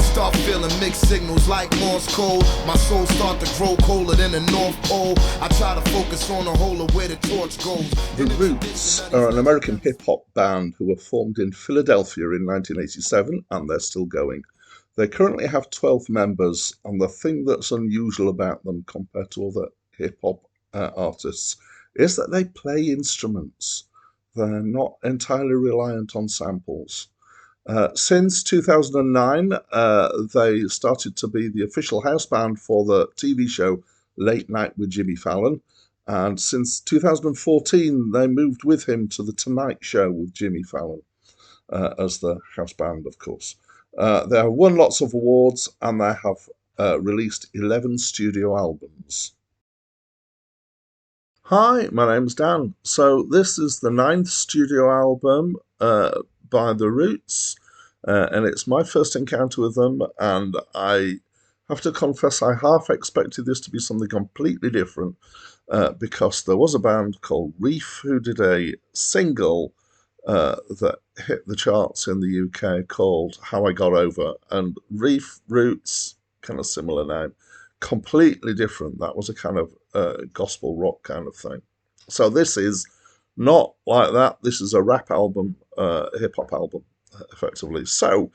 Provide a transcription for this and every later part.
Start feeling mixed signals like Morse code. My soul start to grow colder than the North Pole. I try to focus on the whole of where the torch goes. The Roots are an American hip-hop band who were formed in Philadelphia in 1987, and they're still going. They currently have 12 members, and the thing that's unusual about them compared to other hip-hop artists is that they play instruments. They're not entirely reliant on samples. Since 2009, they started to be the official house band for the TV show Late Night with Jimmy Fallon. And since 2014, they moved with him to The Tonight Show with Jimmy Fallon as the house band, of course. They have won lots of awards, and they have released 11 studio albums. Hi, my name's Dan. So this is the 9th studio album by The Roots, and it's my first encounter with them, and I have to confess I half expected this to be something completely different, because there was a band called Reef who did a single that hit the charts in the UK called How I Got Over, and Reef, Roots, kind of similar name, completely different. That was a kind of gospel rock kind of thing. So this is not like that. This is a rap album, hip-hop album, effectively. So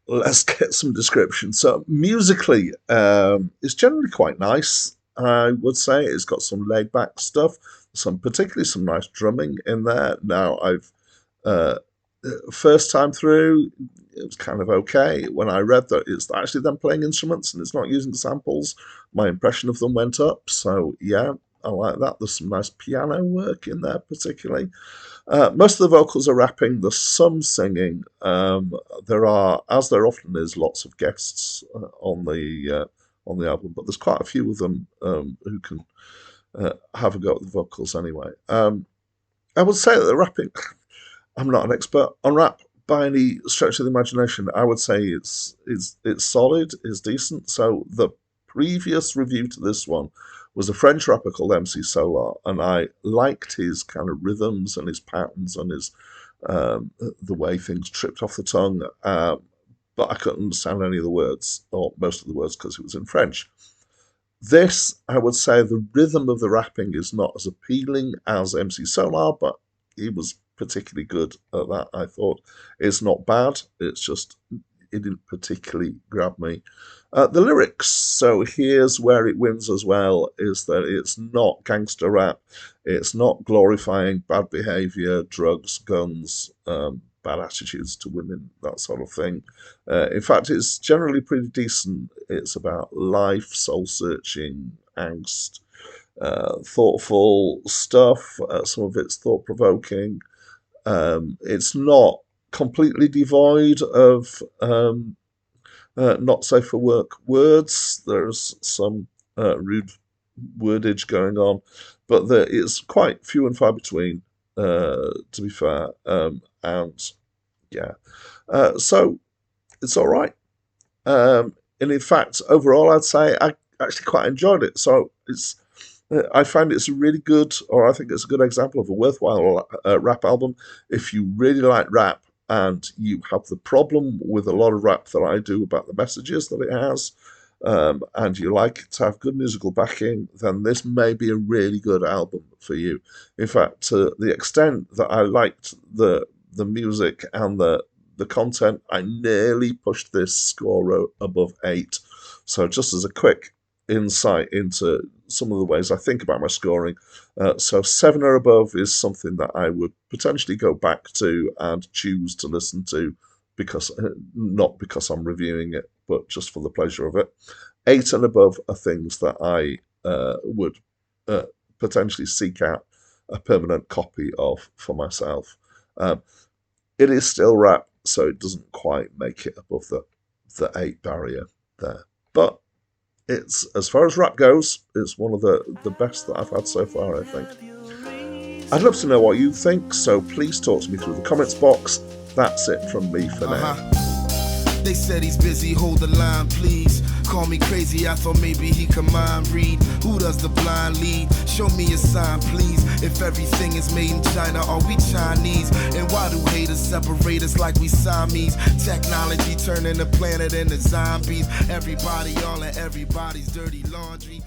let's get some description. So musically, it's generally quite nice, I would say. It's got some laid-back stuff, particularly some nice drumming in there. Now, I've first time through, it was kind of okay. When I read that it's actually them playing instruments and it's not using samples, my impression of them went up. So yeah, I like that. There's some nice piano work in there, particularly. Most of the vocals are rapping. There's some singing. There are, as there often is, lots of guests on the album, but there's quite a few of them who can have a go at the vocals anyway. I would say that the rapping, I'm not an expert on rap by any stretch of the imagination. I would say it's solid, it's decent. So the previous review to this one was a French rapper called MC Solar, and I liked his kind of rhythms and his patterns and his the way things tripped off the tongue, but I couldn't understand any of the words, or most of the words, because it was in French. This, I would say, the rhythm of the rapping is not as appealing as MC Solar, but he was particularly good at that, I thought. It's not bad, it's just, it didn't particularly grab me. The lyrics, so here's where it wins as well, is that it's not gangster rap, it's not glorifying bad behaviour, drugs, guns, bad attitudes to women, that sort of thing. In fact, it's generally pretty decent. It's about life, soul-searching, angst, thoughtful stuff. Some of it's thought-provoking. It's not completely devoid of not safe for work words. There's some rude wordage going on, but there is quite few and far between, to be fair. And yeah, so it's all right. And in fact, overall, I'd say I actually quite enjoyed it. So I find it's a really good, or I think it's a good example of a worthwhile rap album. If you really like rap and you have the problem with a lot of rap that I do about the messages that it has, and you like it to have good musical backing, then this may be a really good album for you. In fact, to the extent that I liked the music and the content, I nearly pushed this score above 8. So just as a quick insight into some of the ways I think about my scoring, so 7 or above is something that I would potentially go back to and choose to listen to, because not because I'm reviewing it, but just for the pleasure of it. 8 and above are things that I would potentially seek out a permanent copy of for myself. It is still rap, so it doesn't quite make it above the 8 barrier there. But it's, as far as rap goes, it's one of the best that I've had so far, I think. I'd love to know what you think, so please talk to me through the comments box. That's it from me for now. They said he's busy, hold the line, please. Call me crazy, I thought maybe he could mind read. Who does the blind lead? Show me a sign, please. If everything is made in China, are we Chinese? And why do haters separate us like we Siamese? Technology turning the planet into zombies. Everybody all in everybody's dirty laundry.